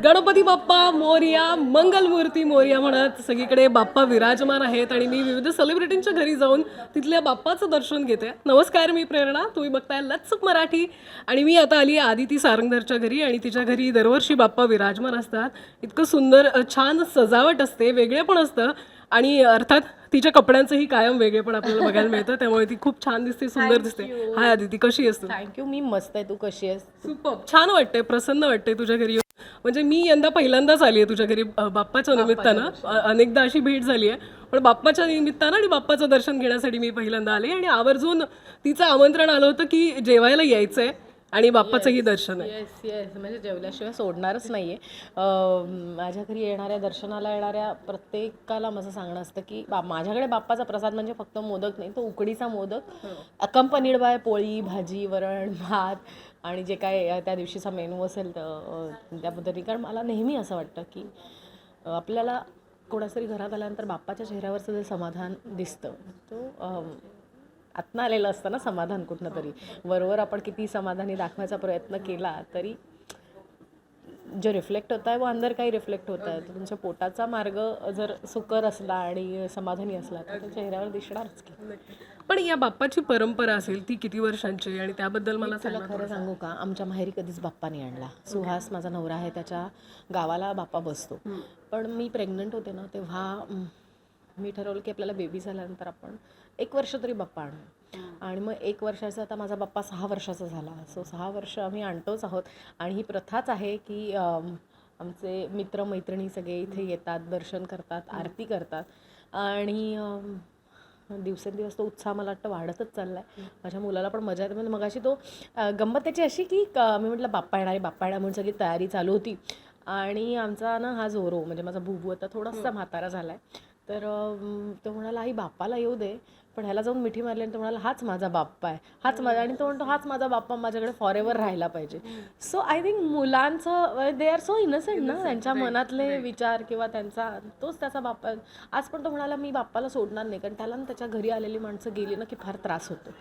गणपती बाप्पा मोरया, मंगलमूर्ती मोरया म्हणत सगळीकडे बाप्पा विराजमान आहेत आणि मी विविध सेलिब्रिटींच्या घरी जाऊन तिथल्या बाप्पाचं दर्शन घेते. नमस्कार, मी प्रेरणा, तुम्ही बघताय लेट्स अप मराठी. आणि मी आता आली आहे आदिती सारंगधरच्या घरी आणि तिच्या घरी दरवर्षी बाप्पा विराजमान असतात. इतकं सुंदर छान सजावट असते, वेगळे पण असतं आणि अर्थात तिच्या कपड्यांचंही कायम वेगळे पण आपल्याला बघायला मिळतं, त्यामुळे ती खूप छान दिसते, सुंदर दिसते. हाय आदिती, कशी आहेस तू? थँक्यू. मी मस्त आहे. तू कशी आहेस? सुपर, छान वाटतंय, प्रसन्न वाटतंय तुझ्या घरी येऊन. म्हणजे मी यंदा पहिल्यांदाच आली आहे तुझ्या घरी बाप्पाच्या निमित्तानं. अनेकदा अशी भेट झाली आहे, पण बाप्पाच्या निमित्तानं आणि बाप्पाचं दर्शन घेण्यासाठी मी पहिल्यांदा आले आणि आवर्जून तिचं आमंत्रण आलं होतं की जेवायला यायचंय आणि बाप्पाचंही दर्शन आहे. येस येस, म्हणजे जेवल्याशिवाय सोडणारच नाही आहे. माझ्या घरी येणाऱ्या, दर्शनाला येणाऱ्या प्रत्येकाला माझं सांगणं असतं की माझ्याकडे बाप्पाचा प्रसाद म्हणजे फक्त मोदक नाही, तो उकडीचा मोदक अकंपनीड बाय पोळी, भाजी, वरण, भात आणि जे काय त्या दिवशीचा मेनू असेल तर त्या पद्धतीने. कारण मला नेहमी असं वाटतं की आपल्याला कोणातरी घरात आल्यानंतर बाप्पाच्या चेहऱ्यावरचं जे समाधान दिसतं तो आत्ना आलेलं असतं ना समाधान कुठनं तरी. वरवर आपण किती समाधानी दाखवायचा प्रयत्न केला तरी जे रिफ्लेक्ट होत आहे व अंदर काही रिफ्लेक्ट होत आहे. तुमच्या पोटाचा मार्ग जर सुकर असला आणि समाधानी असला तर त्या चेहऱ्यावर दिसणारच की. पण या बाप्पाची परंपरा असेल ती किती वर्षांची आहे आणि त्याबद्दल मला तुला सांगा. खरं सांगू का, आमच्या माहेरी कधीच बाप्पा नाही आणला. सुहास माझा नवरा आहे, त्याच्या गावाला बाप्पा बसतो. पण मी प्रेग्नंट होते ना तेव्हा मी ठरवलं की आपल्याला बेबी झाल्यानंतर आपण 1 वर्ष तरी बाप्पा आणू. आणि मग 1 वर्षाचा, आता माझा बाप्पा 6 वर्षाचा झाला. सो 6 वर्ष आम्ही आणतोच आहोत. आणि ही प्रथाच आहे की आमचे मित्रमैत्रिणी सगळे इथे येतात, दर्शन करतात, आरती करतात आणि दिवसेंदिवस तो उत्साह मला वाटतं वाढतच चालला आहे. माझ्या मुलाला पण मजा येते. म्हणजे मगाशी तो गंमत त्याची अशी की मी म्हटलं बाप्पा येणार आहे, बाप्पा येणार म्हणून सगळी तयारी चालू होती. आणि आमचा ना हा जोरो म्हणजे माझा भुबू आता थोडासा म्हातारा झाला आहे. तर तो म्हणाला आई बाप्पाला येऊ दे, पण ह्याला जाऊन मिठी मारली आणि तो म्हणाला हाच माझा बाप्पा आहे, हाच माझा. आणि तो म्हणतो हाच माझा बाप्पा माझ्याकडे फॉरेवर राहायला पाहिजे. सो आय थिंक मुलांचं दे आर सो इनसेंट ना, त्यांच्या मनातले विचार किंवा त्यांचा तोच त्याचा बाप्पा. आज पण तो म्हणाला मी बाप्पाला सोडणार नाही, कारण त्याला ना त्याच्या घरी आलेली माणसं गेली ना की फार त्रास होतो.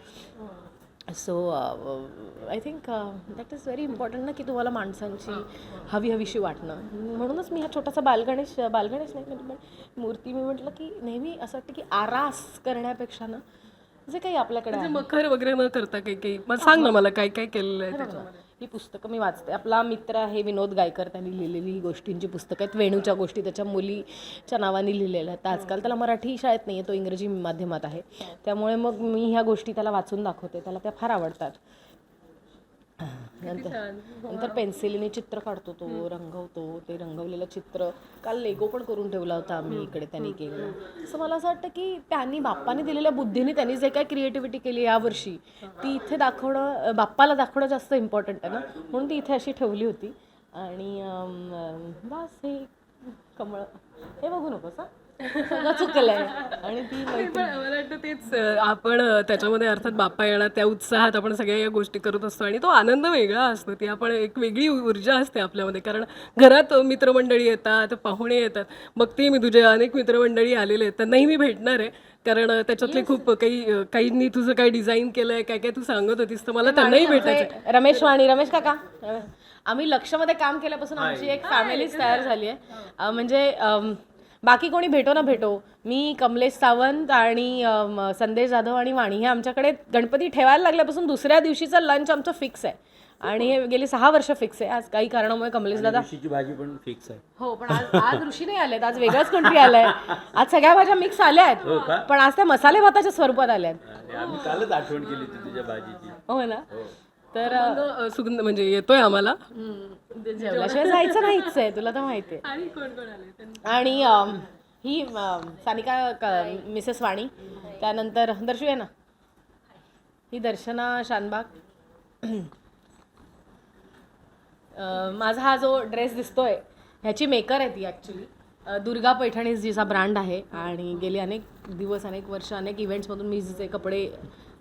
So I think that is very important ना की तुम्हाला माणसांची हवीशी वाटणं. म्हणूनच मी हा छोटासा बालगणेश नाही म्हणजे मूर्ती मी म्हटलं की नेहमी असं वाटतं की आरास करण्यापेक्षा ना जे काही आपल्याकडे आहे. मखर वगैरे न करता काही काही मला सांग ना, मला काय काय केलेलं आहे त्याच्यामध्ये. ही पुस्तकं मी वाचते. आपला मित्र आहे विनोद गायकर, त्यांनी लिहिलेली ही गोष्टींची पुस्तकं आहेत. वेणूच्या गोष्टी त्याच्या मुलीच्या नावाने लिहिलेल्या आहेत. आजकाल त्याला मराठी शाळेत नाही आहे, तो इंग्रजी माध्यमात आहे. त्यामुळे मग मी ह्या गोष्टी त्याला वाचून दाखवते, त्याला त्या फार आवडतात. नंतर पेन्सिलीने चित्र काढतो तो, रंगवतो. ते रंगवलेलं चित्र काल लेगो पण करून ठेवला होता आम्ही इकडे, त्यांनी केलं. असं मला असं वाटतं की त्यांनी बाप्पाने दिलेल्या बुद्धीने त्यांनी जे काय क्रिएटिव्हिटी केली यावर्षी ती इथे दाखवणं, बाप्पाला दाखवणं जास्त इम्पॉर्टंट आहे ना, म्हणून ती इथे अशी ठेवली होती. आणि बस हे कमळ हे बघू नकोस सगळं चुकलंय. आणि ती मला वाटतं तेच आपण त्याच्यामध्ये अर्थात बाप्पा येणार त्या उत्साहात आपण सगळ्या या गोष्टी करत असतो आणि तो आनंद वेगळा असतो. ती आपण एक वेगळी ऊर्जा असते आपल्यामध्ये, कारण घरात मित्रमंडळी येतात, पाहुणे येतात. बघते मी तुझे अनेक मित्रमंडळी आलेले आहेत, त्यांनाही मी भेटणार आहे, कारण त्याच्यातले खूप काहींनी तुझं काय डिझाईन केलंय, काय काय तू सांगत होतीस, तर मला त्यांनाही भेटायचं. रमेश काका, आम्ही लक्षमध्ये काम केल्यापासून आमची एक फॅमिलीच तयार झाली आहे. म्हणजे बाकी कोणी भेटो ना भेटो, मी, कमलेश सावंत आणि संदेश जाधव आणि वाणी हे आमच्याकडे गणपती ठेवायला लागल्यापासून दुसऱ्या दिवशीचा लंच आमचं फिक्स आहे. आणि हे गेली 6 वर्ष फिक्स आहे. आज काही कारणामुळे कमलेश दादा ऋषीची भाजी पण फिक्स आहे. हो, पण आज ऋषी नाही आलेत, आज वेगळंच कोणतरी आलंय. आज सगळ्या भाज्या मिक्स आल्या आहेत, पण आज त्या मसाले भाताच्या स्वरूपात आल्या आहेत. आम्ही कालच आठवण केली होती तुझ्या भाजीची. हो ना. तर सुगंध म्हणजे येतोय आम्हाला. जेवल्याशिवाय जायचं नाहीच आहे, तुला तर माहिती आहे. आणि कोण कोण आले? आणि ही सानिका मिसेस वाणी, त्यानंतर दर्शू आहे ना, ही दर्शना शानबाग. माझा हा जो ड्रेस दिसतोय ह्याची मेकर आहे ती ॲक्च्युली दुर्गा पैठणीज जिचा ब्रँड आहे. आणि गेली अनेक दिवस, अनेक वर्ष, अनेक इव्हेंट्समधून मी जिचे कपडे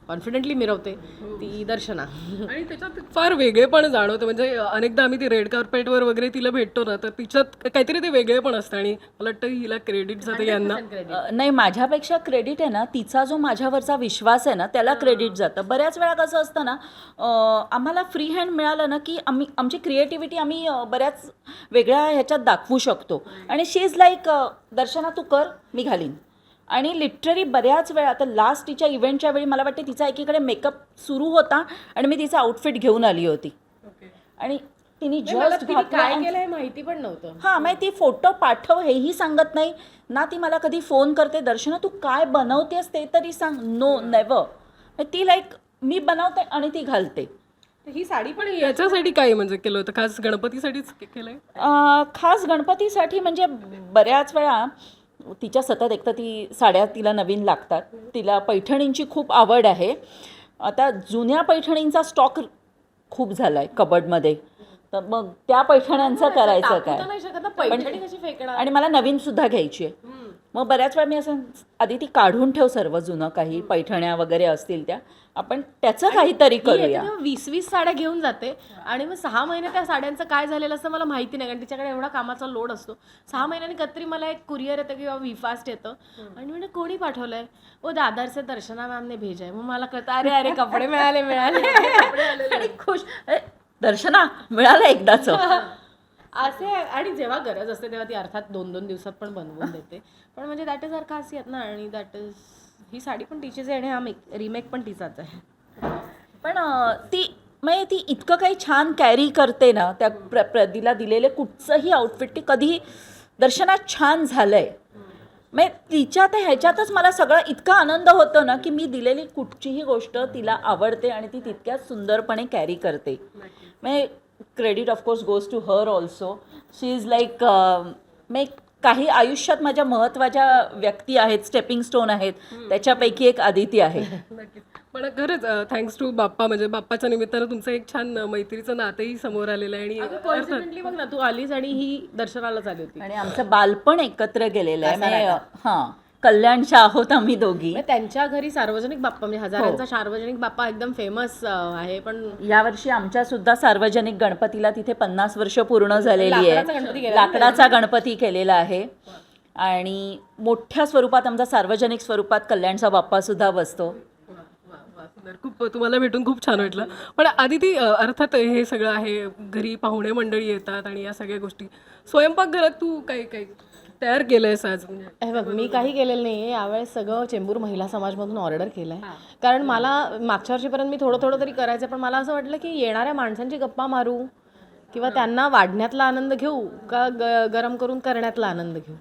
कॉन्फिडेंटली मिरवते ती दर्शना. आणि त्याच्यात फार वेगळे पण जाणवतं. म्हणजे अनेकदा आम्ही ती रेड कार्पेटवर वगैरे तिला भेटतो ना, तर तिच्यात काहीतरी ते वेगळे पण असतं आणि मला वाटतं हिला क्रेडिट जातं यांना. नाही, माझ्यापेक्षा क्रेडिट आहे ना तिचा जो माझ्यावरचा विश्वास आहे ना त्याला क्रेडिट जातं. बऱ्याच वेळा कसं असतं ना, आम्हाला फ्री हँड मिळालं ना की आमची क्रिएटिव्हिटी आम्ही बऱ्याच वेगळ्या ह्याच्यात दाखवू शकतो. आणि शी इज लाईक, दर्शना तू कर, मी घालीन. आणि लिटरली बऱ्याच वेळा, आता लास्ट तिच्या इव्हेंटच्या वेळी मला वाटते तिचा एकीकडे मेकअप सुरू होता आणि मी तिचा आउटफिट घेऊन आली होती आणि तिने जस्ट काय केलं हे माहिती पण नव्हतं. हां, मग ती फोटो पाठव हेही सांगत नाही ना. ती मला कधी फोन करते, दर्शना तू काय बनवतेस ते तरी सांग. No, never. ती लाईक मी बनवते आणि ती घालते. ही साडी पण याच्यासाठी काय म्हणजे केलं होतं, खास गणपतीसाठीच केलंय? खास गणपतीसाठी म्हणजे बऱ्याच वेळा तिच्या सतत एकतर ती साड्या तिला नवीन लागतात, तिला पैठणींची खूप आवड आहे. आता जुन्या पैठणींचा स्टॉक खूप झाला आहे कबडमध्ये, तर मग त्या पैठण्यांचं करायचं काय. नाही शकत ना, पैठणी कशी फेकणार. आणि मला नवीनसुद्धा घ्यायची आहे. मग बऱ्याच वेळा मी असं, आधी ती काढून ठेव सर्व जुनं काही पैठण्या वगैरे असतील त्या, आपण त्याचं काहीतरी करूया. 20-20 साड्या घेऊन जाते आणि मग 6 महिने त्या साड्यांचं काय झालेलं असतं मला माहिती नाही, कारण तिच्याकडे एवढा कामाचा लोड असतो. 6 महिन्यांनी कधीतरी मला एक कुरिअर येतं किंवा विफास्ट येतं आणि म्हणजे कोणी पाठवलंय, ओ दादरचे दर्शना मॅमने भेजाय. मग मला कळतं अरे कपडे मिळाले आणि खुश, दर्शना मिळालं एकदाच. असे. आणि जेव्हा गरज असते तेव्हा ती अर्थात 2-2 दिवसात पण बनवून देते. पण म्हणजे दॅट इज हर खासियत ना. आणि दॅट इज, ही साडी पण तिचीच आहे आणि हा रिमेक पण तिचाच आहे. पण ती म्हणजे ती इतकं काही छान कॅरी करते ना, त्या प्रदीला दिलेले कुठचंही आउटफिट ती कधी दर्शना छान झालंय. म्हणजे तिच्या त्या ह्याच्यातच मला सगळं इतका आनंद होतो ना की मी दिलेली कुठचीही गोष्ट तिला आवडते आणि ती तितक्याच सुंदरपणे कॅरी करते. म्हणजे credit of course goes to her also. She is like, मे काही आयुष्यात माझ्या महत्त्वाच्या व्यक्ती आहेत, स्टेपिंग स्टोन आहेत, त्याच्यापैकी एक आदिती आहे. पण खरंच थँक्स टू बाप्पा, म्हणजे बाप्पाच्या निमित्तानं तुमचं एक छान मैत्रीचं नातंही समोर आलेलं आहे. आणि कॉन्फिडेंटली बघ ना, तू आलीस आणि ही दर्शनालाच आली होती. आणि आमचं बालपण एकत्र गेलेलं आहे. म्हणजे हां, कल्याणच्या आहोत आम्ही दोघी. त्यांच्या घरी सार्वजनिक बाप्पा, म्हणजे हजारांचा सार्वजनिक बाप्पा एकदम फेमस आहे. पण यावर्षी आमच्या सुद्धा सार्वजनिक गणपतीला तिथे 50 वर्ष पूर्ण झालेली लाकडाचा गणपती आहे. केलेला लाकडाचा गणपती केलेला आहे आणि मोठ्या स्वरूपात आमचा सार्वजनिक स्वरूपात कल्याणचा बाप्पा सुद्धा बसतो. खूप तुम्हाला भेटून खूप छान वाटलं. पण आधी ती अर्थात हे सगळं आहे, घरी पाहुणे मंडळी येतात आणि या सगळ्या गोष्टी, स्वयंपाकघरात तू काही तयार केलंयस आज? म्हणजे हे बघ, मी काही केलेलं नाही. यावेळेस सगळं चेंबूर महिला समाजमधून ऑर्डर केलं आहे. कारण मला मागच्या वर्षीपर्यंत मी थोडं तरी करायचं, पण मला असं वाटलं की येणाऱ्या माणसांची गप्पा मारू किंवा त्यांना वाढण्यातला आनंद घेऊ का गरम करून करण्यातला आनंद घेऊ.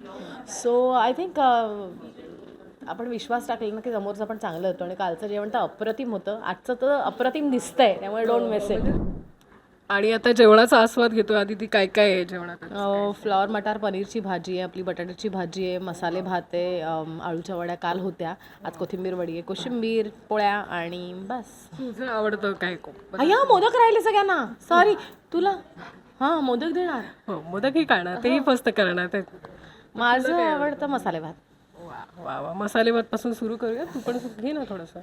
सो आय थिंक आपण विश्वास टाकला ना की समोरचं पण चांगलं होतं. आणि कालचं जेवण तर अप्रतिम होतं, आजचं तर अप्रतिम दिसतंय, त्यामुळे डोंट मिस इट. आणि आता जेवणाचा आस्वाद घेतोय. आधी ती काय काय आहे जेवणात? फ्लॉवर मटार पनीरची भाजी आहे, आपली बटाट्याची भाजी आहे, मसाले भात आहे, आळूच्या वड्या काल होत्या, आज कोथिंबीर वडी आहे, कोशिंबीर, पोळ्या आणि बस. तुझं आवडतं काय? अय्या, मोदक राहिले सगळ्यांना, सॉरी. तुला हां मोदक देणार? हो, मोदकही काढणार, तेही फस्त करणार. ते माझं आवडतं मसाले भात. वा वा, मसाले भात पासून सुरू करूया. तू पण घे ना थोडंसं.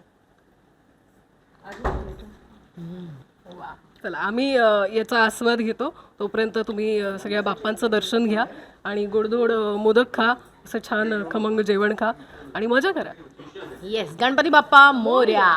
वा, चला आम्ही याचा आस्वाद घेतो. तोपर्यंत तुम्ही सगळ्या बाप्पांचं दर्शन घ्या आणि गोडधोड मोदक खा, असं छान खमंग जेवण खा आणि मजा करा. येस, गणपती बाप्पा मोरया.